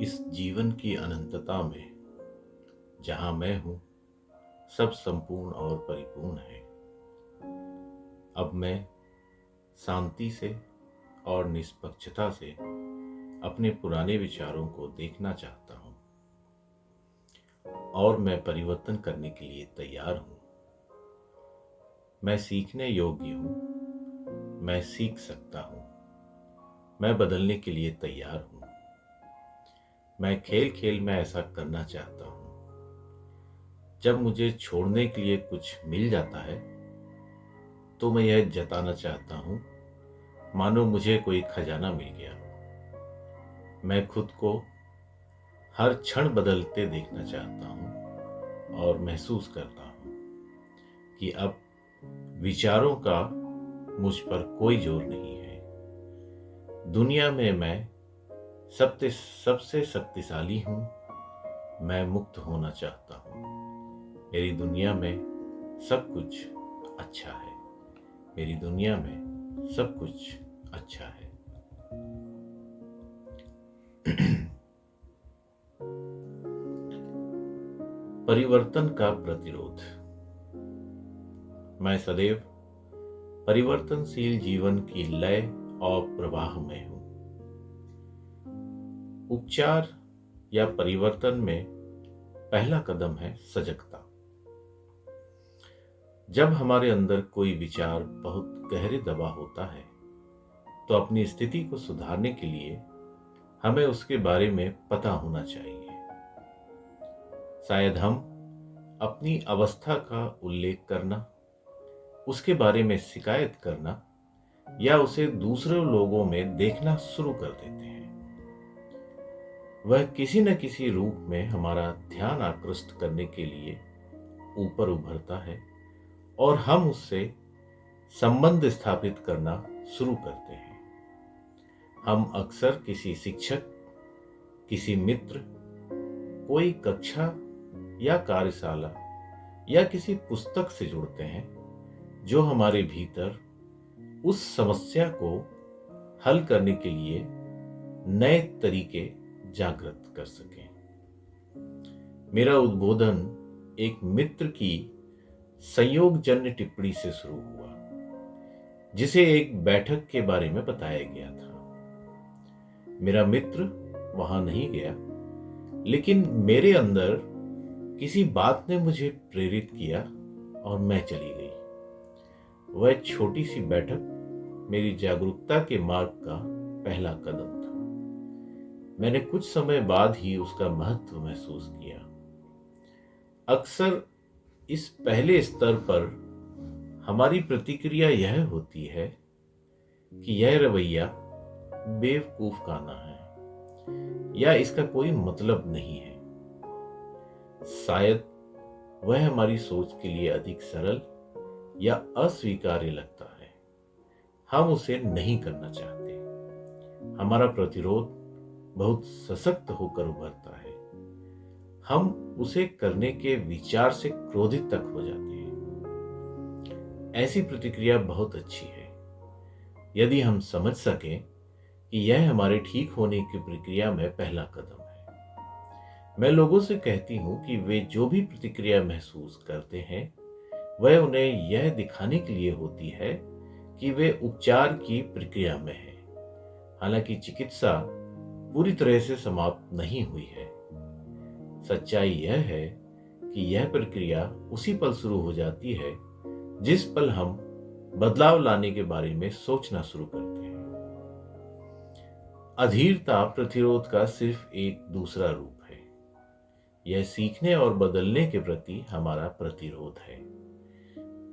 इस जीवन की अनंतता में जहाँ मैं हूँ, सब संपूर्ण और परिपूर्ण है। अब मैं शांति से और निष्पक्षता से अपने पुराने विचारों को देखना चाहता हूँ और मैं परिवर्तन करने के लिए तैयार हूँ। मैं सीखने योग्य हूँ, मैं सीख सकता हूँ, मैं बदलने के लिए तैयार हूँ। मैं खेल खेल में ऐसा करना चाहता हूँ। जब मुझे छोड़ने के लिए कुछ मिल जाता है तो मैं यह जताना चाहता हूँ मानो मुझे कोई खजाना मिल गया। मैं खुद को हर क्षण बदलते देखना चाहता हूँ और महसूस करता हूँ कि अब विचारों का मुझ पर कोई जोर नहीं है। दुनिया में मैं सबसे शक्तिशाली हूँ। मैं मुक्त होना चाहता हूँ। मेरी दुनिया में सब कुछ अच्छा है। मेरी दुनिया में सब कुछ अच्छा है। परिवर्तन का प्रतिरोध। मैं सदैव परिवर्तनशील जीवन की लय और प्रवाह में हूं। उपचार या परिवर्तन में पहला कदम है सजगता। जब हमारे अंदर कोई विचार बहुत गहरे दबा होता है तो अपनी स्थिति को सुधारने के लिए हमें उसके बारे में पता होना चाहिए। शायद हम अपनी अवस्था का उल्लेख करना, उसके बारे में शिकायत करना या उसे दूसरे लोगों में देखना शुरू कर देते हैं। वह किसी न किसी रूप में हमारा ध्यान आकृष्ट करने के लिए ऊपर उभरता है और हम उससे संबंध स्थापित करना शुरू करते हैं। हम अक्सर किसी शिक्षक, किसी मित्र, कोई कक्षा या कार्यशाला या किसी पुस्तक से जुड़ते हैं जो हमारे भीतर उस समस्या को हल करने के लिए नए तरीके जागृत कर सकें। मेरा उद्बोधन एक मित्र की संयोगजन्य टिप्पणी से शुरू हुआ जिसे एक बैठक के बारे में बताया गया था। मेरा मित्र वहां नहीं गया, लेकिन मेरे अंदर किसी बात ने मुझे प्रेरित किया और मैं चली गई। वह छोटी सी बैठक मेरी जागरूकता के मार्ग का पहला कदम था। मैंने कुछ समय बाद ही उसका महत्व महसूस किया। अक्सर इस पहले स्तर पर हमारी प्रतिक्रिया यह होती है कि यह रवैया बेवकूफखाना है या इसका कोई मतलब नहीं है। शायद वह हमारी सोच के लिए अधिक सरल या अस्वीकार्य लगता है। हम उसे नहीं करना चाहते। हमारा प्रतिरोध बहुत सशक्त होकर उभरता है। हम उसे करने के विचार से क्रोधित तक हो जाते हैं। ऐसी प्रतिक्रिया बहुत अच्छी है यदि हम समझ सकें कि यह हमारे ठीक होने की प्रक्रिया में पहला कदम है। मैं लोगों से कहती हूं कि वे जो भी प्रतिक्रिया महसूस करते हैं वह उन्हें यह दिखाने के लिए होती है कि वे उपचार की प्रक्रिया में हैं। हालांकि चिकित्सा पूरी तरह से समाप्त नहीं हुई है। सच्चाई यह है कि यह प्रक्रिया उसी पल शुरू हो जाती है जिस पल हम बदलाव लाने के बारे में सोचना शुरू करते हैं। अधीरता प्रतिरोध का सिर्फ एक दूसरा रूप है। यह सीखने और बदलने के प्रति हमारा प्रतिरोध है।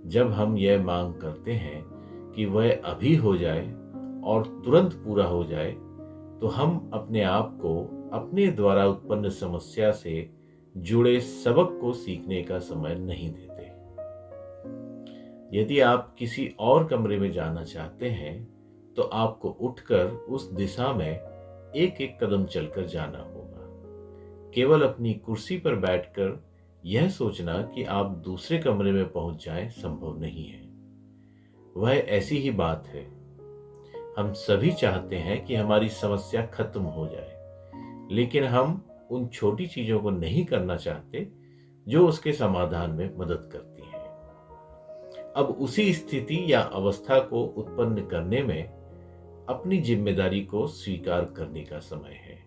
जब हम यह मांग करते हैं कि वह अभी हो जाए और तुरंत पूरा हो जाए तो हम अपने आप को अपने द्वारा उत्पन्न समस्या से जुड़े सबक को सीखने का समय नहीं देते। यदि आप किसी और कमरे में जाना चाहते हैं तो आपको उठकर उस दिशा में एक एक कदम चलकर जाना होगा। केवल अपनी कुर्सी पर बैठकर यह सोचना कि आप दूसरे कमरे में पहुंच जाएं संभव नहीं है। वह ऐसी ही बात है। हम सभी चाहते हैं कि हमारी समस्या खत्म हो जाए, लेकिन हम उन छोटी चीजों को नहीं करना चाहते जो उसके समाधान में मदद करती हैं। अब उसी स्थिति या अवस्था को उत्पन्न करने में अपनी जिम्मेदारी को स्वीकार करने का समय है।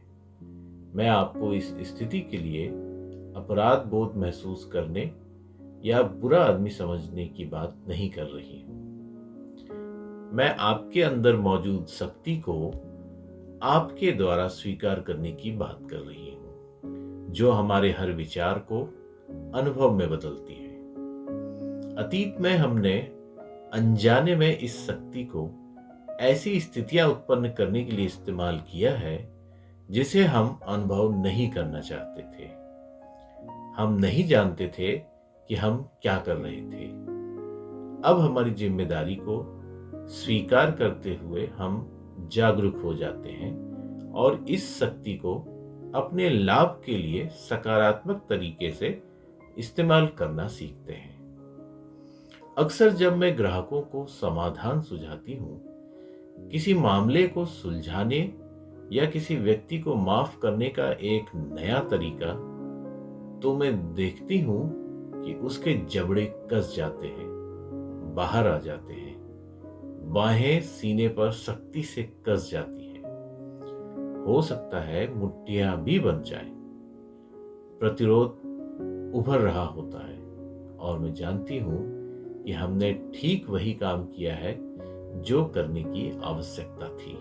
मैं आपको इस स्थिति के लिए अपराध बोध महसूस करने या बुरा आदमी समझने की बात नहीं कर रही हूं। मैं आपके अंदर मौजूद शक्ति को आपके द्वारा स्वीकार करने की बात कर रही हूं, जो हमारे हर विचार को अनुभव में बदलती है। अतीत में हमने अनजाने में इस शक्ति को ऐसी स्थितियां उत्पन्न करने के लिए इस्तेमाल किया है जिसे हम अनुभव नहीं करना चाहते थे। हम नहीं जानते थे कि हम क्या कर रहे थे। अब हमारी जिम्मेदारी को स्वीकार करते हुए हम जागरूक हो जाते हैं और इस शक्ति को अपने लाभ के लिए सकारात्मक तरीके से इस्तेमाल करना सीखते हैं। अक्सर जब मैं ग्राहकों को समाधान सुझाती हूँ, किसी मामले को सुलझाने या किसी व्यक्ति को माफ करने का एक नया तरीका, तो मैं देखती हूँ कि उसके जबड़े कस जाते हैं, बाहर आ जाते हैं, बाहें सीने पर सख्ती से कस जाती हैं। हो सकता है मुट्ठियां भी बन जाएं। प्रतिरोध उभर रहा होता है और मैं जानती हूं कि हमने ठीक वही काम किया है जो करने की आवश्यकता थी।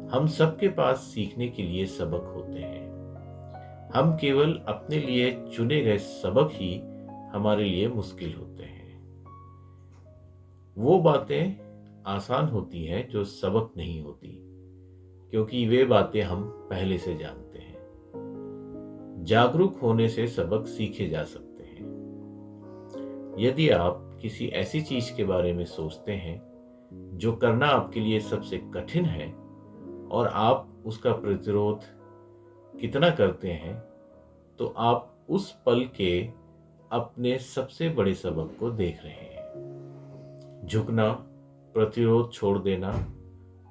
हम सबके पास सीखने के लिए सबक होते हैं। हम केवल अपने लिए चुने गए सबक ही हमारे लिए मुश्किल होते हैं। वो बातें आसान होती हैं जो सबक नहीं होती, क्योंकि वे बातें हम पहले से जानते हैं। जागरूक होने से सबक सीखे जा सकते हैं। यदि आप किसी ऐसी चीज के बारे में सोचते हैं जो करना आपके लिए सबसे कठिन है और आप उसका प्रतिरोध कितना करते हैं, तो आप उस पल के अपने सबसे बड़े सबक को देख रहे हैं। झुकना, प्रतिरोध छोड़ देना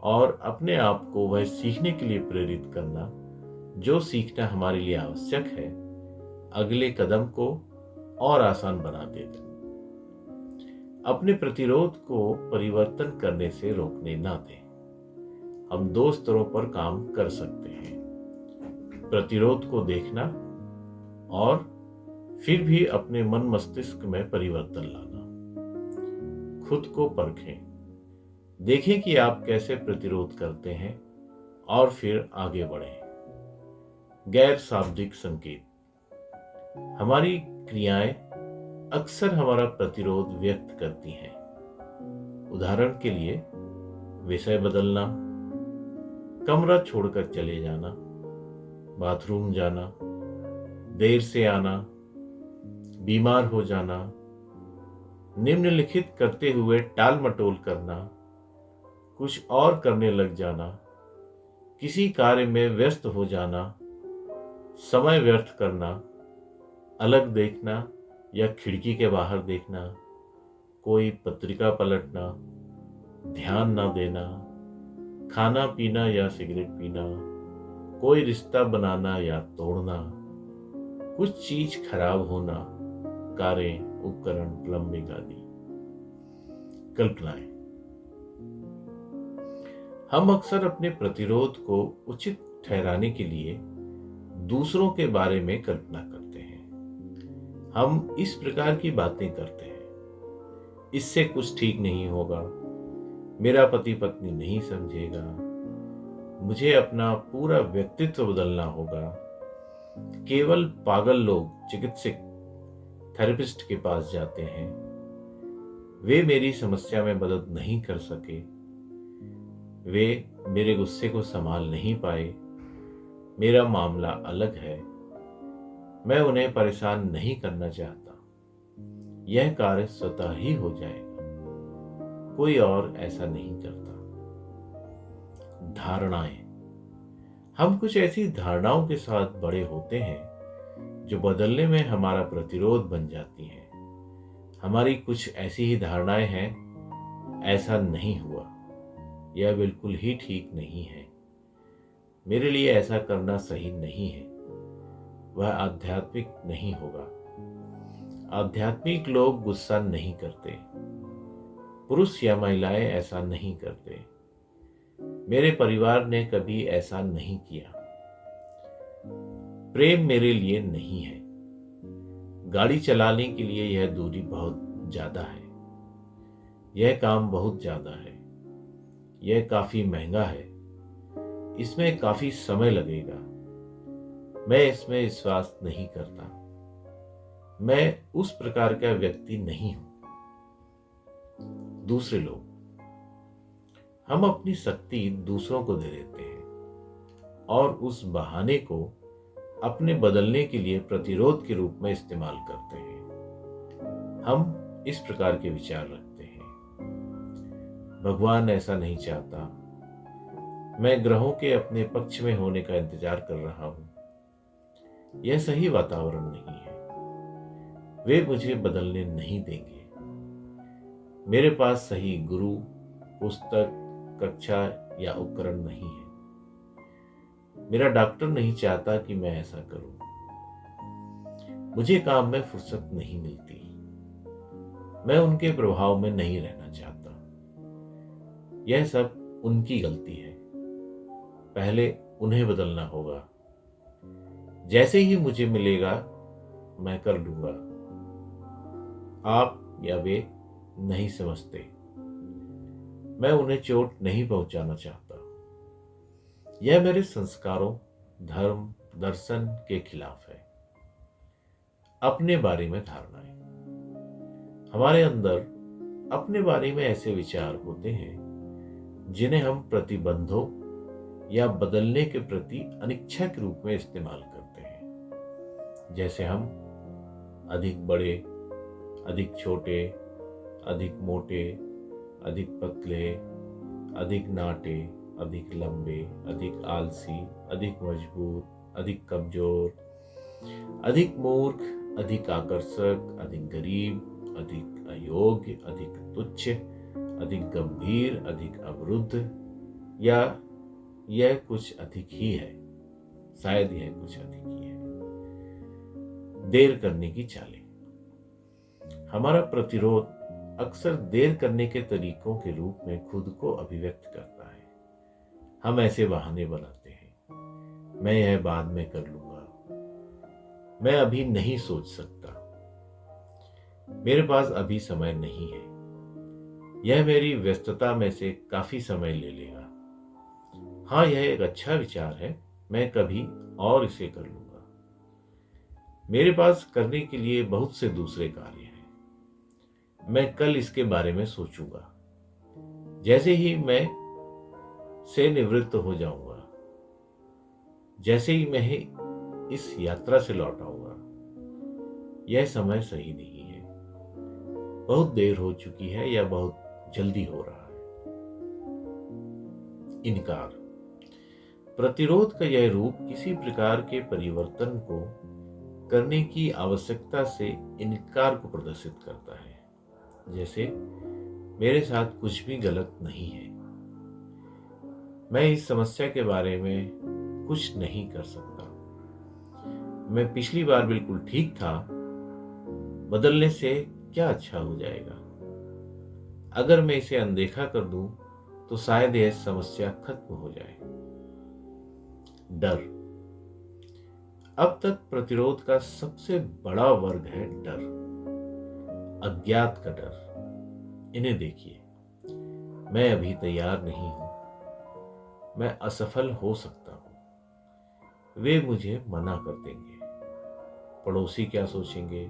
और अपने आप को वह सीखने के लिए प्रेरित करना जो सीखना हमारे लिए आवश्यक है, अगले कदम को और आसान बना देता है। अपने प्रतिरोध को परिवर्तन करने से रोकने ना दें। हम दो स्तरों पर काम कर सकते हैं: प्रतिरोध को देखना और फिर भी अपने मन मस्तिष्क में परिवर्तन लाना। खुद को परखें, देखें कि आप कैसे प्रतिरोध करते हैं और फिर आगे बढ़ें। गैर शाब्दिक संकेत: हमारी क्रियाएं अक्सर हमारा प्रतिरोध व्यक्त करती हैं। उदाहरण के लिए, विषय बदलना, कमरा छोड़कर चले जाना, बाथरूम जाना, देर से आना, बीमार हो जाना, निम्नलिखित करते हुए टाल मटोल करना, कुछ और करने लग जाना, किसी कार्य में व्यस्त हो जाना, समय व्यर्थ करना, अलग देखना या खिड़की के बाहर देखना, कोई पत्रिका पलटना, ध्यान न देना, खाना पीना या सिगरेट पीना, कोई रिश्ता बनाना या तोड़ना, कुछ चीज खराब होना, कारें, उपकरण, प्लम्बिंग आदि। कल्पनाएं: हम अक्सर अपने प्रतिरोध को उचित ठहराने के लिए दूसरों के बारे में कल्पना करते हैं। हम इस प्रकार की बातें करते हैं: इससे कुछ ठीक नहीं होगा, मेरा पति पत्नी नहीं समझेगा, मुझे अपना पूरा व्यक्तित्व बदलना होगा, केवल पागल लोग चिकित्सक थेरेपिस्ट के पास जाते हैं, वे मेरी समस्या में मदद नहीं कर सके, वे मेरे गुस्से को संभाल नहीं पाए, मेरा मामला अलग है, मैं उन्हें परेशान नहीं करना चाहता, यह कार्य स्वतः ही हो जाएगा, कोई और ऐसा नहीं करता। धारणाएं: हम कुछ ऐसी धारणाओं के साथ बड़े होते हैं जो बदलने में हमारा प्रतिरोध बन जाती हैं। हमारी कुछ ऐसी ही धारणाएं हैं: ऐसा नहीं हुआ, यह बिल्कुल ही ठीक नहीं है, मेरे लिए ऐसा करना सही नहीं है, वह आध्यात्मिक नहीं होगा। आध्यात्मिक लोग गुस्सा नहीं करते, पुरुष या महिलाएं ऐसा नहीं करते। मेरे परिवार ने कभी ऐसा नहीं किया। प्रेम मेरे लिए नहीं है। गाड़ी चलाने के लिए यह दूरी बहुत ज्यादा है, यह काम बहुत ज्यादा है, यह काफी महंगा है, इसमें काफी समय लगेगा, मैं इसमें विश्वास नहीं करता। मैं उस प्रकार का व्यक्ति नहीं हूं। दूसरे लोग, हम अपनी शक्ति दूसरों को दे देते हैं और उस बहाने को अपने बदलने के लिए प्रतिरोध के रूप में इस्तेमाल करते हैं। हम इस प्रकार के विचार रखते हैं, भगवान ऐसा नहीं चाहता, मैं ग्रहों के अपने पक्ष में होने का इंतजार कर रहा हूं, यह सही वातावरण नहीं है, वे मुझे बदलने नहीं देंगे। मेरे पास सही गुरु, पुस्तक, कक्षा या उपकरण नहीं है। मेरा डॉक्टर नहीं चाहता कि मैं ऐसा करूं। मुझे काम में फुर्सत नहीं मिलती। मैं उनके प्रभाव में नहीं रहना चाहता। यह सब उनकी गलती है। पहले उन्हें बदलना होगा। जैसे ही मुझे मिलेगा मैं कर लूंगा। आप या वे नहीं समझते। मैं उन्हें चोट नहीं पहुंचाना चाहता। यह मेरे संस्कारों, धर्म, दर्शन के खिलाफ है। अपने बारे में धारणाएं, हमारे अंदर अपने बारे में ऐसे विचार होते हैं जिन्हें हम प्रतिबंधों या बदलने के प्रति अनिच्छा के रूप में इस्तेमाल करते हैं। जैसे हम अधिक बड़े, अधिक छोटे, अधिक मोटे, अधिक पतले, अधिक नाटे, अधिक लंबे, अधिक आलसी, अधिक मजबूत, अधिक कमजोर, अधिक मूर्ख, अधिक आकर्षक, अधिक गरीब, अधिक अयोग्य, अधिक तुच्छ, अधिक गंभीर, अधिक अवरुद्ध, या यह कुछ अधिक ही है, शायद यह कुछ अधिक ही है। देर करने की चालें, हमारा प्रतिरोध अक्सर देर करने के तरीकों के रूप में खुद को अभिव्यक्त करता है। हम ऐसे बहाने बनाते हैं, मैं यह बाद में कर लूंगा, मैं अभी नहीं सोच सकता, मेरे पास अभी समय नहीं है, यह मेरी व्यस्तता में से काफी समय ले लेगा। हाँ, यह एक अच्छा विचार है, मैं कभी और इसे कर लूंगा। मेरे पास करने के लिए बहुत से दूसरे कार्य हैं, मैं कल इसके बारे में सोचूंगा। जैसे ही मैं से निवृत्त हो जाऊंगा, जैसे ही मैं इस यात्रा से लौट आऊंगा, यह समय सही नहीं है, बहुत देर हो चुकी है या बहुत जल्दी हो रहा है। इनकार, प्रतिरोध का यह रूप किसी प्रकार के परिवर्तन को करने की आवश्यकता से इनकार को प्रदर्शित करता है। जैसे मेरे साथ कुछ भी गलत नहीं है, मैं इस समस्या के बारे में कुछ नहीं कर सकता, मैं पिछली बार बिल्कुल ठीक था, बदलने से क्या अच्छा हो जाएगा, अगर मैं इसे अनदेखा कर दूं तो शायद यह समस्या खत्म हो जाए। डर, अब तक प्रतिरोध का सबसे बड़ा वर्ग है डर, अज्ञात का डर। इन्हें देखिए, मैं अभी तैयार नहीं हूं, मैं असफल हो सकता हूं, वे मुझे मना कर देंगे, पड़ोसी क्या सोचेंगे,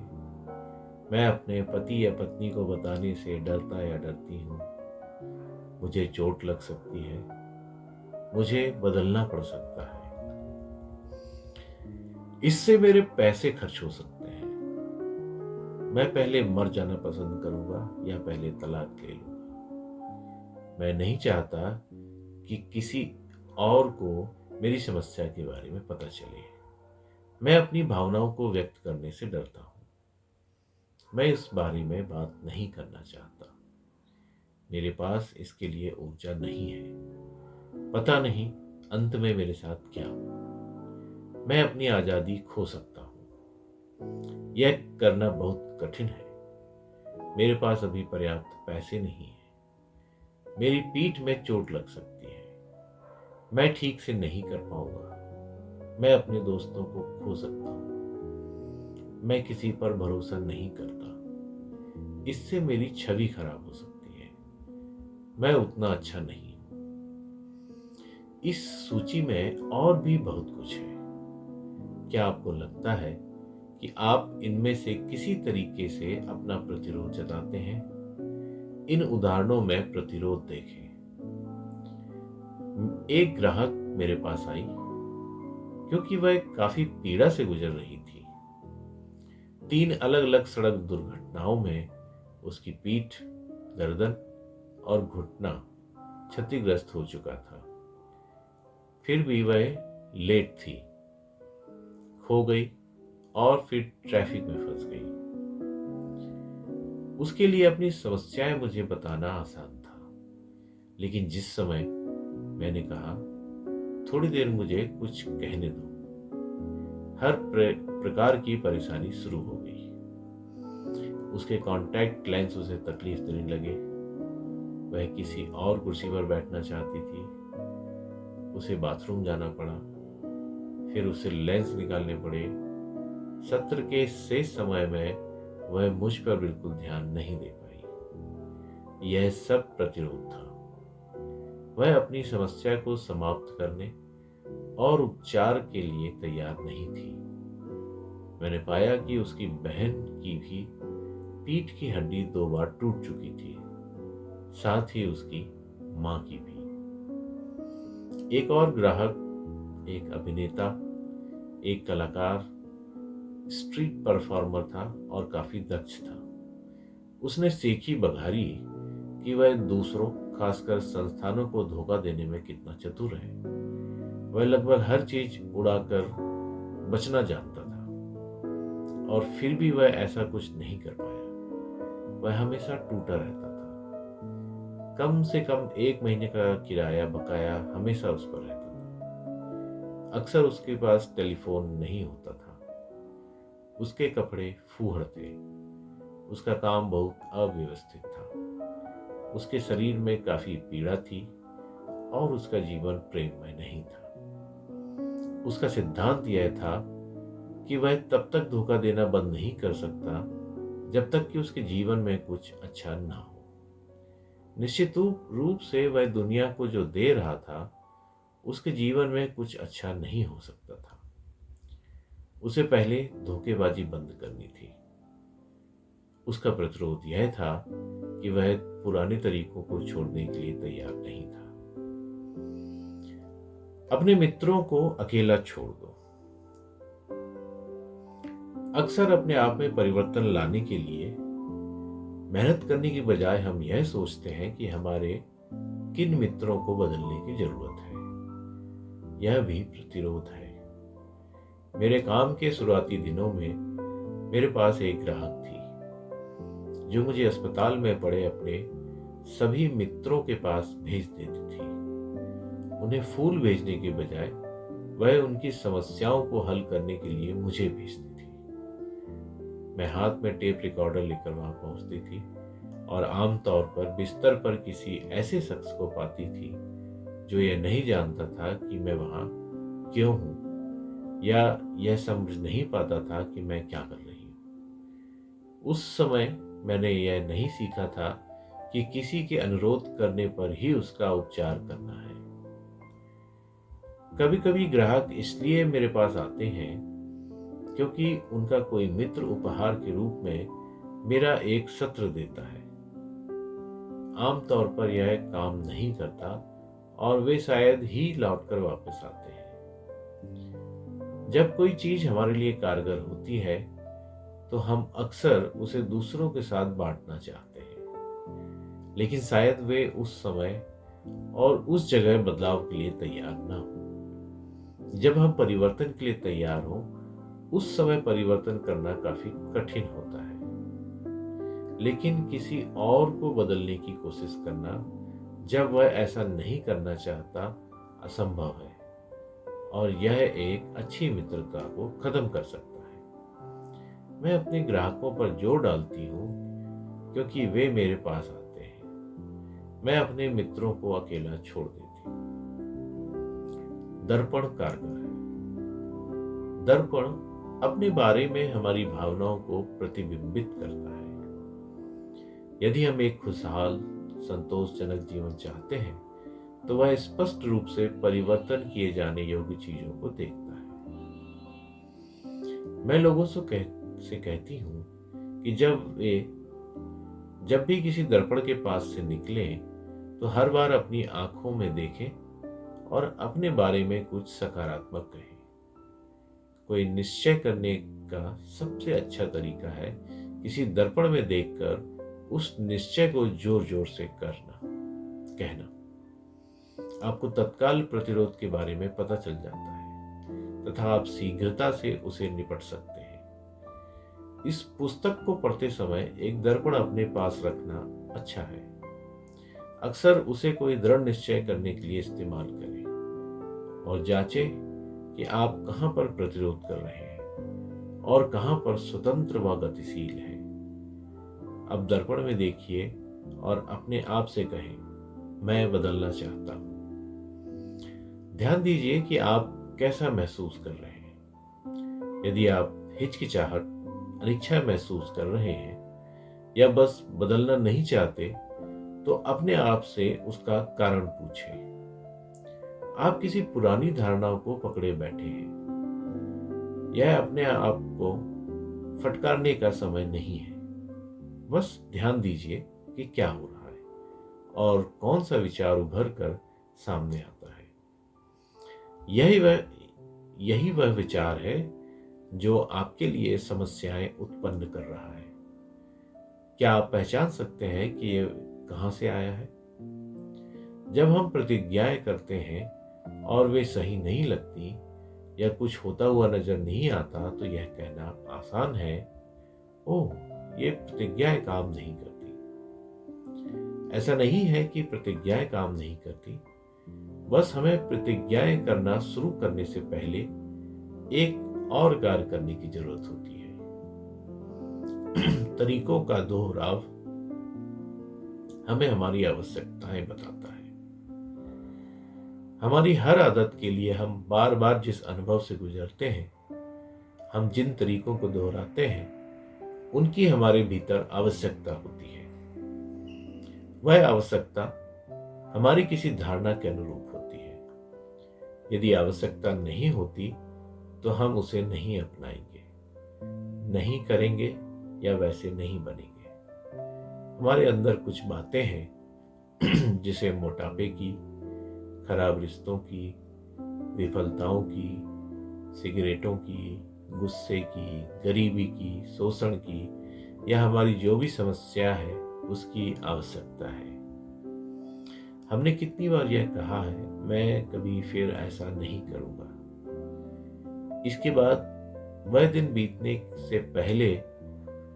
मैं अपने पति या पत्नी को बताने से डरता या डरती हूं, मुझे चोट लग सकती है, मुझे बदलना पड़ सकता है, इससे मेरे पैसे खर्च हो सकते हैं, मैं पहले मर जाना पसंद करूंगा या पहले तलाक ले लूंगा। मैं नहीं चाहता कि किसी और को मेरी समस्या के बारे में पता चले। मैं अपनी भावनाओं को व्यक्त करने से डरता हूं, मैं इस बारे में बात नहीं करना चाहता, मेरे पास इसके लिए ऊर्जा नहीं है, पता नहीं अंत में मेरे साथ क्या हो। मैं अपनी आज़ादी खो सकता हूँ। यह करना बहुत कठिन है। मेरे पास अभी पर्याप्त पैसे नहीं हैं। मेरी पीठ में चोट लग सकती है। मैं ठीक से नहीं कर पाऊंगा। मैं अपने दोस्तों को खो सकता हूँ। मैं किसी पर भरोसा नहीं करता। इससे मेरी छवि खराब हो सकती है। मैं उतना अच्छा नहीं हूँ। इस सूची में और भी बहुत कुछ है। क्या आपको लगता है कि आप इनमें से किसी तरीके से अपना प्रतिरोध जताते हैं? इन उदाहरणों में प्रतिरोध देखें। एक ग्राहक मेरे पास आई क्योंकि वह काफी पीड़ा से गुजर रही थी। 3 अलग अलग सड़क दुर्घटनाओं में उसकी पीठ, गर्दन और घुटना क्षतिग्रस्त हो चुका था। फिर भी वह लेट थी, खो गई और फिर ट्रैफिक में फंस गई। उसके लिए अपनी समस्याएं मुझे बताना आसान था, लेकिन जिस समय मैंने कहा थोड़ी देर मुझे कुछ कहने दो, हर प्रकार की परेशानी शुरू हो गई। उसके कॉन्टैक्ट लेंस उसे तकलीफ देने लगे। वह किसी और कुर्सी पर बैठना चाहती थी। उसे बाथरूम जाना पड़ा। फिर उसे लेंस निकालने पड़े। सत्र के शेष समय में वह मुझ पर बिल्कुल ध्यान नहीं दे पाई। यह सब प्रतिरोध था। वह अपनी समस्या को समाप्त करने और उपचार के लिए तैयार नहीं थी। मैंने पाया कि उसकी बहन की भी पीठ की हड्डी 2 बार टूट चुकी थी, साथ ही उसकी मां की भी। एक और ग्राहक एक अभिनेता, एक कलाकार, स्ट्रीट परफॉर्मर था और काफी दक्ष था। उसने सीखी बघारी कि वह दूसरों, खासकर संस्थानों को धोखा देने में कितना चतुर है। वह लगभग हर चीज उड़ाकर बचना जानता था और फिर भी वह ऐसा कुछ नहीं कर पाया। वह हमेशा टूटा रहता था। कम से कम 1 महीने का किराया बकाया हमेशा उस पर रहता था। अक्सर उसके पास टेलीफोन नहीं होता था। उसके कपड़े फूहड़ थे। उसका काम बहुत अव्यवस्थित था। उसके शरीर में काफी पीड़ा थी और उसका जीवन प्रेममय नहीं था। उसका सिद्धांत यह था कि वह तब तक धोखा देना बंद नहीं कर सकता जब तक कि उसके जीवन में कुछ अच्छा ना हो। निश्चित रूप से वह दुनिया को जो दे रहा था उसके जीवन में कुछ अच्छा नहीं हो सकता था। उसे पहले धोखेबाजी बंद करनी थी। उसका प्रतिरोध यह था कि वह पुराने तरीकों को छोड़ने के लिए तैयार नहीं था। अपने मित्रों को अकेला छोड़ दो। अक्सर अपने आप में परिवर्तन लाने के लिए मेहनत करने की बजाय हम यह सोचते हैं कि हमारे किन मित्रों को बदलने की जरूरत है। यह भी प्रतिरोध है। मेरे काम के शुरुआती दिनों में मेरे पास एक ग्राहक थी जो मुझे अस्पताल में पड़े अपने सभी मित्रों के पास भेज देती थी। उन्हें फूल भेजने के बजाय वह उनकी समस्याओं को हल करने के लिए मुझे भेजती थी। मैं हाथ में टेप रिकॉर्डर लेकर वहां पहुंचती थी और आमतौर पर बिस्तर पर किसी ऐसे शख्स को पाती थी जो यह नहीं जानता था कि मैं वहां क्यों हूं या यह समझ नहीं पाता था कि मैं क्या कर रही हूं। उस समय मैंने यह नहीं सीखा था कि किसी के अनुरोध करने पर ही उसका उपचार करना है। कभी कभी ग्राहक इसलिए मेरे पास आते हैं क्योंकि उनका कोई मित्र उपहार के रूप में मेरा एक सत्र देता है। आमतौर पर यह काम नहीं करता और वे शायद ही लौटकर वापस आते हैं। जब कोई चीज हमारे लिए कारगर होती है तो हम अक्सर उसे दूसरों के साथ बांटना चाहते हैं, लेकिन शायद वे उस समय और उस जगह बदलाव के लिए तैयार ना हो। जब हम परिवर्तन के लिए तैयार हो उस समय परिवर्तन करना काफी कठिन होता है, लेकिन किसी और को बदलने की कोशिश करना जब वह ऐसा नहीं करना चाहता असंभव है। और यह एक अच्छी मित्रता को खत्म कर सकता है। मैं अपने ग्राहकों पर जोर डालती हूँ क्योंकि वे मेरे पास आते हैं। मैं अपने मित्रों को अकेला छोड़ देती हूँ। दर्पण कारगर है। दर्पण अपने बारे में हमारी भावनाओं को प्रतिबिंबित करता है। यदि हम एक खुशहाल, संतोषजनक जीवन चाहते हैं तो वह स्पष्ट रूप से परिवर्तन किए जाने योग्य चीजों को देखता है। मैं लोगों से कहती हूँ कि जब भी किसी दर्पण के पास से निकलें तो हर बार अपनी आंखों में देखें और अपने बारे में कुछ सकारात्मक कहें। कोई निश्चय करने का सबसे अच्छा तरीका है किसी दर्पण में देखकर उस निश्चय को जोर जोर से कहना। आपको तत्काल प्रतिरोध के बारे में पता चल जाता है तथा आप शीघ्रता से उसे निपट सकते हैं। इस पुस्तक को पढ़ते समय एक दर्पण अपने पास रखना अच्छा है। अक्सर उसे कोई दृढ़ निश्चय करने के लिए इस्तेमाल करें और जांचें कि आप कहां पर प्रतिरोध कर रहे हैं और कहां पर स्वतंत्र व गतिशील हैं। अब दर्पण में देखिए और अपने आप से कहें, मैं बदलना चाहता हूं। ध्यान दीजिए कि आप कैसा महसूस कर रहे हैं। यदि आप हिचकिचाहट, अनिच्छा महसूस कर रहे हैं या बस बदलना नहीं चाहते तो अपने आप से उसका कारण पूछें। आप किसी पुरानी धारणाओं को पकड़े बैठे हैं। यह अपने आप को फटकारने का समय नहीं है। बस ध्यान दीजिए कि क्या हो रहा है और कौन सा विचार उभर कर सामने आता है। यही वह विचार है जो आपके लिए समस्याएं उत्पन्न कर रहा है। क्या आप पहचान सकते हैं कि यह कहां से आया है? जब हम प्रतिज्ञाएं करते हैं और वे सही नहीं लगती या कुछ होता हुआ नजर नहीं आता तो यह कहना आसान है, ओह, ये प्रतिज्ञाएं काम नहीं करती। ऐसा नहीं है कि प्रतिज्ञाएं काम नहीं करती, बस हमें प्रतिज्ञाएं करना शुरू करने से पहले एक और कार्य करने की जरूरत होती है। तरीकों का दोहराव हमें हमारी आवश्यकताएं बताता है। हमारी हर आदत के लिए हम बार बार जिस अनुभव से गुजरते हैं, हम जिन तरीकों को दोहराते हैं, उनकी हमारे भीतर आवश्यकता होती है। वह आवश्यकता हमारी किसी धारणा के अनुरूप होती है। यदि आवश्यकता नहीं होती तो हम उसे नहीं अपनाएंगे, नहीं करेंगे या वैसे नहीं बनेंगे। हमारे अंदर कुछ बातें हैं जिसे मोटापे की, खराब रिश्तों की, विफलताओं की, सिगरेटों की, गुस्से की, गरीबी की, शोषण की या हमारी जो भी समस्या है उसकी आवश्यकता है। हमने कितनी बार यह कहा है, मैं कभी फिर ऐसा नहीं करूंगा। इसके बाद वह दिन बीतने से पहले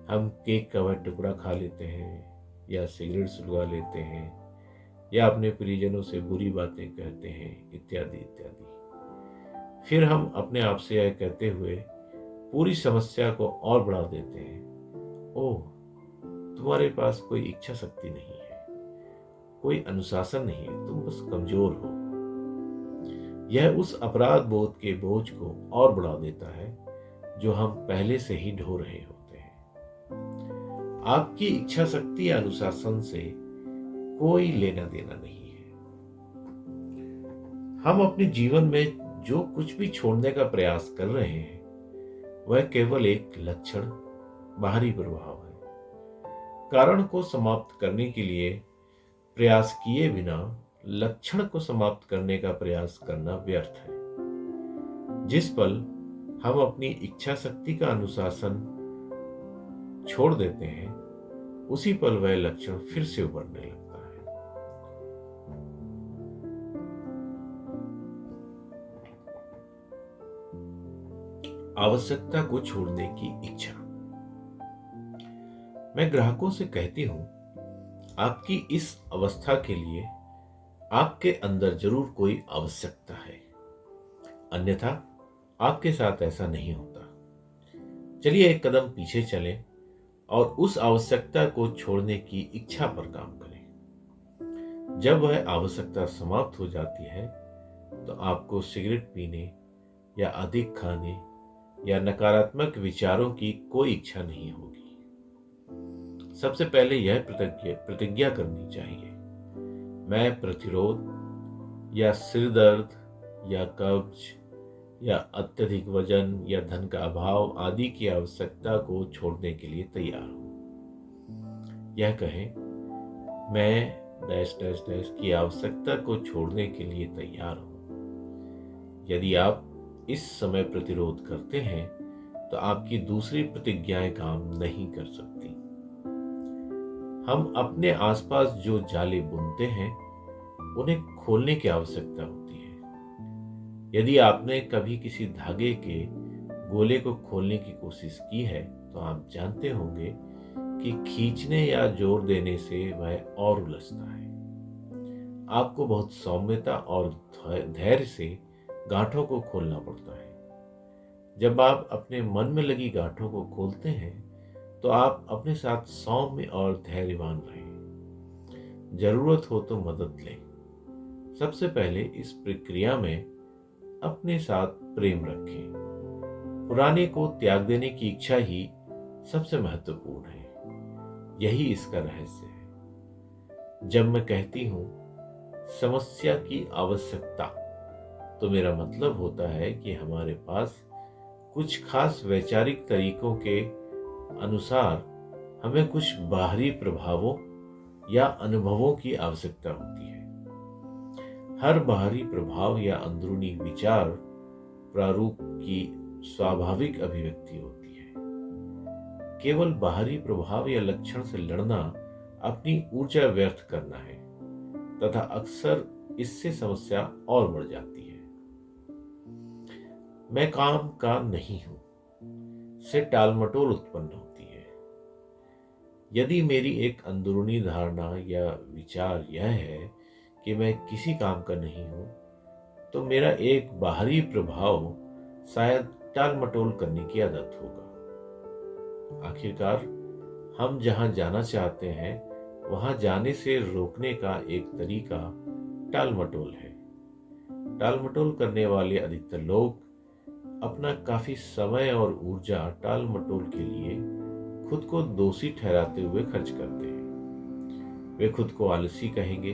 हम केक का वह टुकड़ा खा लेते हैं या सिगरेट सुलगा लेते हैं या अपने परिजनों से बुरी बातें कहते हैं, इत्यादि इत्यादि। फिर हम अपने आप से यह कहते हुए पूरी समस्या को और बढ़ा देते हैं, ओह, तुम्हारे पास कोई इच्छा शक्ति नहीं है, कोई अनुशासन नहीं है, तुम बस कमजोर हो। यह उस अपराध बोध के बोझ को और बढ़ा देता है जो हम पहले से ही ढो रहे होते हैं। आपकी इच्छा शक्ति या अनुशासन से कोई लेना देना नहीं है। हम अपने जीवन में जो कुछ भी छोड़ने का प्रयास कर रहे हैं वह केवल एक लक्षण, बाहरी प्रभाव है। कारण को समाप्त करने के लिए प्रयास किए बिना लक्षण को समाप्त करने का प्रयास करना व्यर्थ है। जिस पल हम अपनी इच्छा शक्ति का अनुशासन छोड़ देते हैं, उसी पल वह लक्षण फिर से उभरने लगता है। आवश्यकता को छोड़ने की इच्छा। मैं ग्राहकों से कहती हूं, आपकी इस अवस्था के लिए आपके अंदर जरूर कोई आवश्यकता है। अन्यथा आपके साथ ऐसा नहीं होता। चलिए एक कदम पीछे चलें और उस आवश्यकता को छोड़ने की इच्छा पर काम करें। जब वह आवश्यकता समाप्त हो जाती है तो आपको सिगरेट पीने या अधिक खाने या नकारात्मक विचारों की कोई इच्छा नहीं होगी। सबसे पहले यह प्रतिज्ञा करनी चाहिए, मैं प्रतिरोध या सिर दर्द या कब्ज या अत्यधिक वजन या धन का अभाव आदि की आवश्यकता को छोड़ने के लिए तैयार हूं। यह कहें, मैं डैश डैश डैश की आवश्यकता को छोड़ने के लिए तैयार हूं। यदि आप इस समय प्रतिरोध करते हैं तो आपकी दूसरी प्रतिज्ञाएं काम नहीं कर सकती। हम अपने आसपास जो जाले बुनते हैं उन्हें खोलने की आवश्यकता होती है। यदि आपने कभी किसी धागे के गोले को खोलने की कोशिश की है तो आप जानते होंगे कि खींचने या जोर देने से वह और उलझता है। आपको बहुत सौम्यता और धैर्य से गांठों को खोलना पड़ता है। जब आप अपने मन में लगी गांठों को खोलते हैं तो आप अपने साथ सौम्य और धैर्यवान रहें। जरूरत हो तो मदद लें। सबसे पहले इस प्रक्रिया में अपने साथ प्रेम रखें। पुराने को त्याग देने की इच्छा ही सबसे महत्वपूर्ण है। यही इसका रहस्य है। जब मैं कहती हूं समस्या की आवश्यकता, तो मेरा मतलब होता है कि हमारे पास कुछ खास वैचारिक तरीकों के अनुसार हमें कुछ बाहरी प्रभावों या अनुभवों की आवश्यकता होती है। हर बाहरी प्रभाव या अंदरूनी विचार प्रारूप की स्वाभाविक अभिव्यक्ति होती है। केवल बाहरी प्रभाव या लक्षण से लड़ना अपनी ऊर्जा व्यर्थ करना है तथा अक्सर इससे समस्या और बढ़ जाती है। मैं काम का नहीं हूं से टालमटोल उत्पन्न होती है। यदि मेरी एक अंदरूनी धारणा या विचार यह है कि मैं किसी काम का नहीं हूं, तो मेरा एक बाहरी प्रभाव शायद टालमटोल करने की आदत होगा। आखिरकार हम जहां जाना चाहते हैं वहां जाने से रोकने का एक तरीका टालमटोल है। टालमटोल करने वाले अधिकतर लोग अपना काफी समय और ऊर्जा टालमटोल के लिए खुद को दोषी ठहराते हुए खर्च करते हैं। वे खुद को आलसी कहेंगे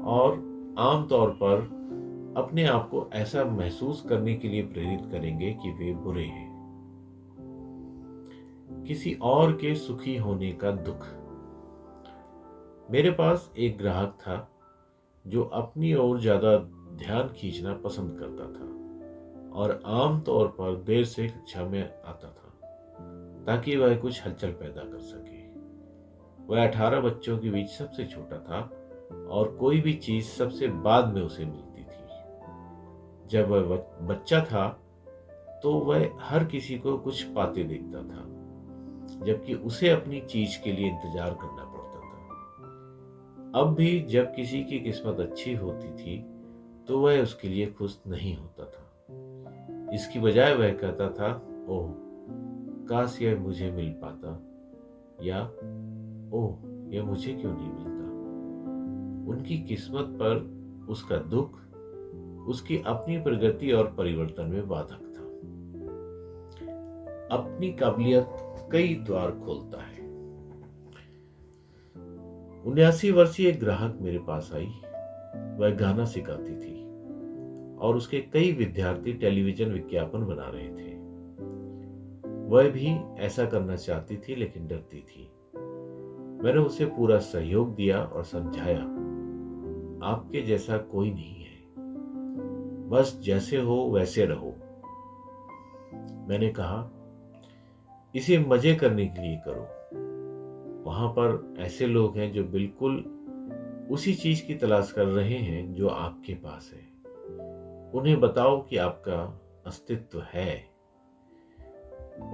और आमतौर पर अपने आप को ऐसा महसूस करने के लिए प्रेरित करेंगे कि वे बुरे हैं। किसी और के सुखी होने का दुख। मेरे पास एक ग्राहक था जो अपनी ओर ज्यादा ध्यान खींचना पसंद करता था और आमतौर पर देर से कक्षा में आता था ताकि वह कुछ हलचल पैदा कर सके। वह 18 बच्चों के बीच सबसे छोटा था और कोई भी चीज सबसे बाद में उसे मिलती थी। जब वह बच्चा था तो वह हर किसी को कुछ पाते देखता था, जबकि उसे अपनी चीज के लिए इंतजार करना पड़ता था। अब भी जब किसी की किस्मत अच्छी होती थी तो वह उसके लिए खुश नहीं होता था। इसकी बजाय वह कहता था, ओह काश यह मुझे मिल पाता, या ओह यह मुझे क्यों नहीं मिलता। उनकी किस्मत पर उसका दुख उसकी अपनी प्रगति और परिवर्तन में बाधक था। अपनी काबिलियत कई द्वार खोलता है। 79 वर्षीय ग्राहक मेरे पास आई। वह गाना सिखाती थी और उसके कई विद्यार्थी टेलीविजन विज्ञापन बना रहे थे। वह भी ऐसा करना चाहती थी लेकिन डरती थी। मैंने उसे पूरा सहयोग दिया और समझाया, आपके जैसा कोई नहीं है, बस जैसे हो वैसे रहो। मैंने कहा, इसे मजे करने के लिए करो। वहां पर ऐसे लोग हैं जो बिल्कुल उसी चीज की तलाश कर रहे हैं जो आपके पास है। उन्हें बताओ कि आपका अस्तित्व है।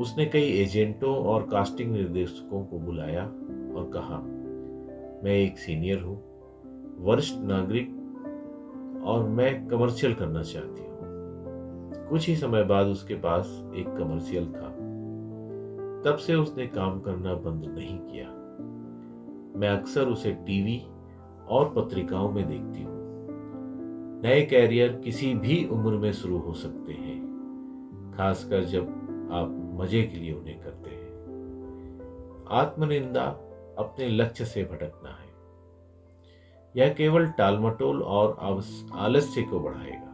उसने कई एजेंटों और कास्टिंग निर्देशकों को बुलाया और कहा, मैं एक सीनियर हूं, वरिष्ठ नागरिक, और मैं कमर्शियल करना चाहती हूं। कुछ ही समय बाद उसके पास एक कमर्शियल था। तब से उसने काम करना बंद नहीं किया। मैं अक्सर उसे टीवी और पत्रिकाओं में देखती हूँ। नए कैरियर किसी भी उम्र में शुरू हो सकते हैं, खासकर जब आप मजे के लिए उन्हें करते हैं। आत्मनिंदा अपने लक्ष्य से भटकना है। यह केवल टालमटोल और आलस्य को बढ़ाएगा।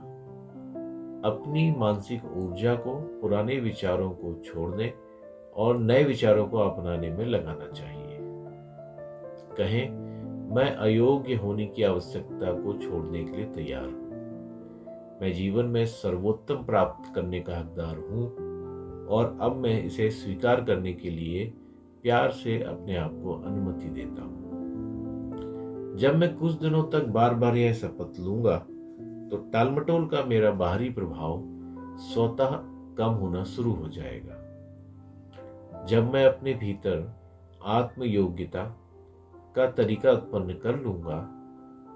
अपनी मानसिक ऊर्जा को पुराने विचारों को छोड़ने और नए विचारों को अपनाने में लगाना चाहिए। कहें, मैं अयोग्य होने की आवश्यकता को छोड़ने के लिए तैयार हूं। मैं जीवन में सर्वोत्तम प्राप्त करने का हकदार हूं और अब मैं इसे स्वीकार करने के लिए प्यार से अपने आप को अनुमति देता हूं। जब मैं कुछ दिनों तक बार बार यह शपथ लूंगा तो टालमटोल का मेरा बाहरी प्रभाव स्वतः कम होना शुरू हो जाएगा। जब मैं अपने भीतर आत्मयोग्यता का तरीका उत्पन्न कर लूंगा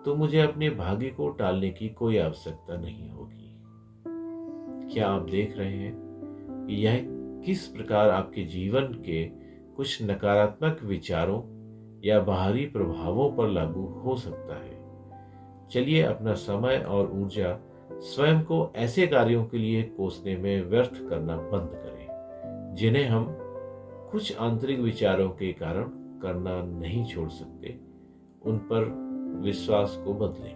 तो मुझे अपने भाग्य को टालने की कोई आवश्यकता नहीं होगी। क्या आप देख रहे हैं कि यह किस प्रकार आपके जीवन के कुछ नकारात्मक विचारों या बाहरी प्रभावों पर लागू हो सकता है? चलिए अपना समय और ऊर्जा स्वयं को ऐसे कार्यों के लिए कोसने में व्यर्थ करना बंद करें जिन्हें हम कुछ आंतरिक विचारों के कारण करना नहीं छोड़ सकते। उन पर विश्वास को बदलें।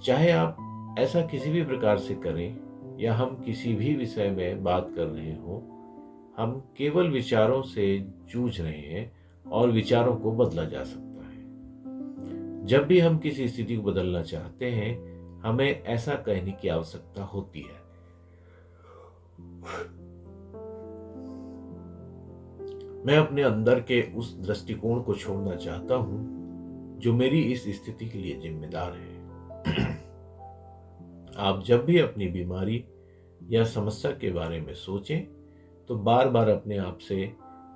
चाहे आप ऐसा किसी भी प्रकार से करें या हम किसी भी विषय में बात कर रहे हो, हम केवल विचारों से जूझ रहे हैं और विचारों को बदला जा सकता है। जब भी हम किसी स्थिति को बदलना चाहते हैं, हमें ऐसा कहने की आवश्यकता होती है। मैं अपने अंदर के उस दृष्टिकोण को छोड़ना चाहता हूं जो मेरी इस स्थिति के लिए जिम्मेदार है। आप जब भी अपनी बीमारी या समस्या के बारे में सोचें तो बार बार अपने आप से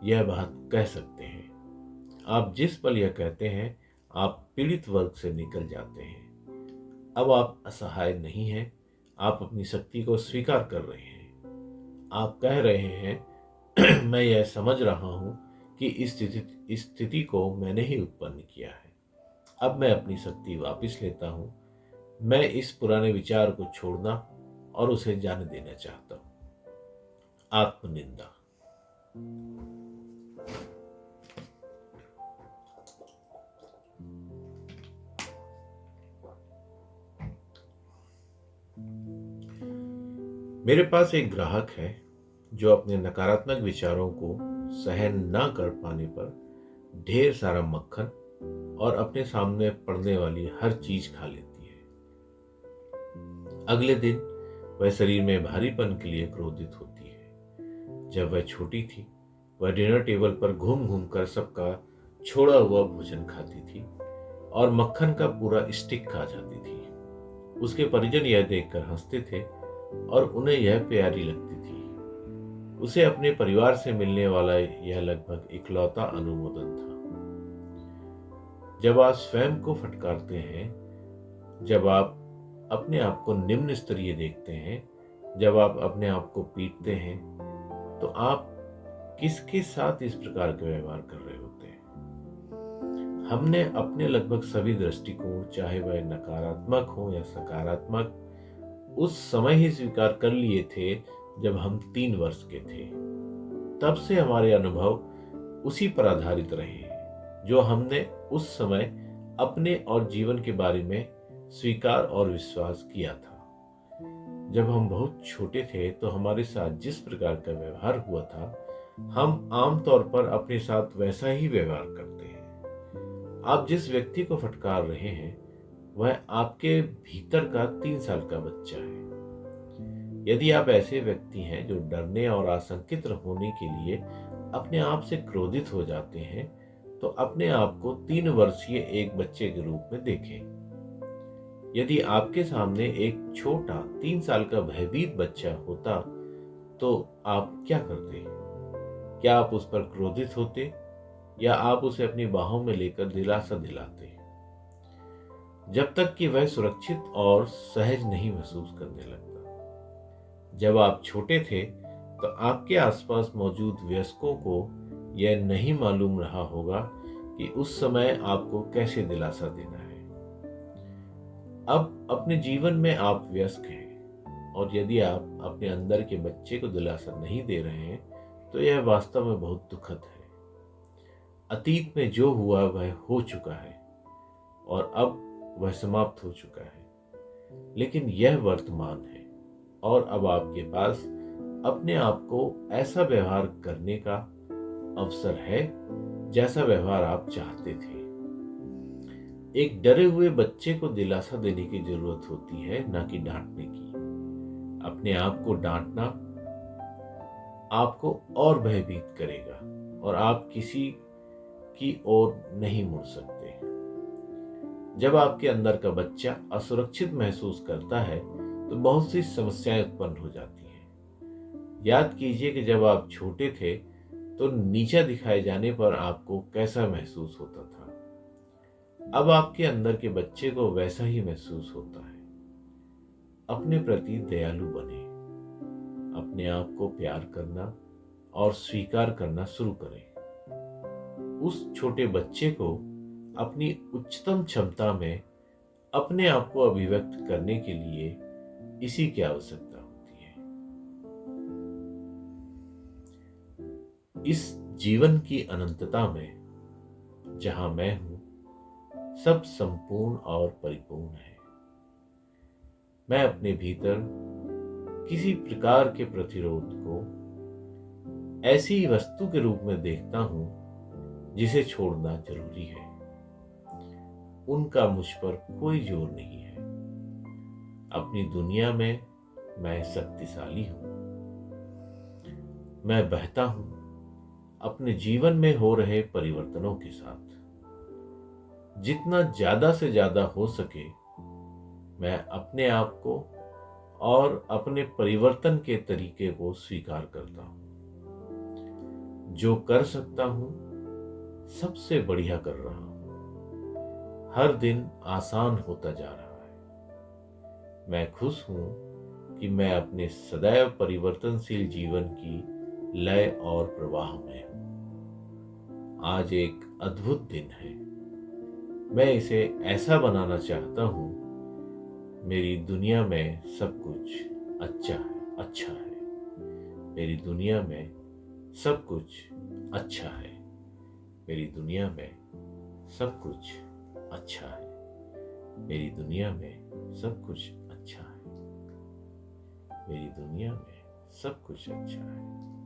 यह बात कह सकते हैं। आप जिस पल यह कहते हैं, आप पीड़ित वर्ग से निकल जाते हैं। अब आप असहाय नहीं हैं, आप अपनी शक्ति को स्वीकार कर रहे हैं। आप कह रहे हैं, मैं यह समझ रहा हूं कि इस स्थिति को मैंने ही उत्पन्न किया है। अब मैं अपनी शक्ति वापस लेता हूं। मैं इस पुराने विचार को छोड़ना और उसे जाने देना चाहता हूं। आत्मनिंदा। मेरे पास एक ग्राहक है जो अपने नकारात्मक विचारों को सहन न कर पाने पर ढेर सारा मक्खन और अपने सामने पड़ने वाली हर चीज खा लेती है। अगले दिन वह शरीर में भारीपन के लिए क्रोधित होती है। जब वह छोटी थी, वह डिनर टेबल पर घूम घूम कर सबका छोड़ा हुआ भोजन खाती थी और मक्खन का पूरा स्टिक खा जाती थी। उसके परिजन यह देखकर हंसते थे और उन्हें यह प्यारी लगती थी। उसे अपने परिवार से मिलने वाला यह लगभग इकलौता अनुमोदन था। जब आप स्वयं को फटकारते हैं, जब आप अपने आप को निम्न स्तरीय देखते हैं, जब आप अपने आप को पीटते हैं, तो आप किसके साथ इस प्रकार के व्यवहार कर रहे होते हैं? हमने अपने लगभग सभी दृष्टिकोण, चाहे वह नकारात्मक हो या सकारात्मक, उस समय ही स्वीकार कर लिए थे जब हम 3 वर्ष के थे। तब से हमारे अनुभव उसी पर आधारित रहे हैं जो हमने उस समय अपने और जीवन के बारे में स्वीकार और विश्वास किया था। जब हम बहुत छोटे थे तो हमारे साथ जिस प्रकार का व्यवहार हुआ था, हम आमतौर पर अपने साथ वैसा ही व्यवहार करते हैं। आप जिस व्यक्ति को फटकार रहे हैं, वह आपके भीतर का 3 साल का बच्चा है। यदि आप ऐसे व्यक्ति हैं जो डरने और आशंकित होने के लिए अपने आप से क्रोधित हो जाते हैं, तो अपने आप को 3 वर्षीय एक बच्चे के रूप में देखें। यदि आपके सामने एक छोटा 3 साल का भयभीत बच्चा होता तो आप क्या करते? क्या आप उस पर क्रोधित होते या आप उसे अपनी बाहों में लेकर दिलासा दिलाते? जब तक कि वह सुरक्षित और सहज नहीं महसूस करने लगता। जब आप छोटे थे तो आपके आसपास मौजूद वयस्कों को यह नहीं मालूम रहा होगा कि उस समय आपको कैसे दिलासा देना है। अब अपने जीवन में आप वयस्क हैं, और यदि आप अपने अंदर के बच्चे को दिलासा नहीं दे रहे हैं तो यह वास्तव में बहुत दुखद है। अतीत में जो हुआ वह हो चुका है और अब वह समाप्त हो चुका है, लेकिन यह वर्तमान है और अब आपके पास अपने आप को ऐसा व्यवहार करने का अवसर है जैसा व्यवहार आप चाहते थे। एक डरे हुए बच्चे को दिलासा देने की जरूरत होती है, ना कि डांटने की। अपने आप को डांटना आपको और भयभीत करेगा और आप किसी की ओर नहीं मुड़ सकते। जब आपके अंदर का बच्चा असुरक्षित महसूस करता है तो बहुत सी समस्याएं उत्पन्न हो जाती हैं। याद कीजिए कि जब आप छोटे थे तो नीचा दिखाए जाने पर आपको कैसा महसूस होता था। अब आपके अंदर के बच्चे को वैसा ही महसूस होता है। अपने प्रति दयालु बने, अपने आप को प्यार करना और स्वीकार करना शुरू करें। उस छोटे बच्चे को अपनी उच्चतम क्षमता में अपने आप को अभिव्यक्त करने के लिए इसी की आवश्यकता होती है। इस जीवन की अनंतता में जहां मैं हूं, सब संपूर्ण और परिपूर्ण है। मैं अपने भीतर किसी प्रकार के प्रतिरोध को ऐसी वस्तु के रूप में देखता हूं जिसे छोड़ना जरूरी है। उनका मुझ पर कोई जोर नहीं है। अपनी दुनिया में मैं शक्तिशाली हूं। मैं बहता हूं अपने जीवन में हो रहे परिवर्तनों के साथ। जितना ज्यादा से ज्यादा हो सके मैं अपने आप को और अपने परिवर्तन के तरीके को स्वीकार करता हूं। जो कर सकता हूं सबसे बढ़िया कर रहा हूं। हर दिन आसान होता जा रहा है। मैं खुश हूं कि मैं अपने सदैव परिवर्तनशील जीवन की लय और प्रवाह में हूं। आज एक अद्भुत दिन है। मैं इसे ऐसा बनाना चाहता हूं मेरी दुनिया में सब कुछ अच्छा है। मेरी दुनिया में सब कुछ अच्छा है। मेरी दुनिया में सब कुछ अच्छा है। मेरी दुनिया में सब कुछ अच्छा है। मेरी दुनिया में सब कुछ अच्छा है।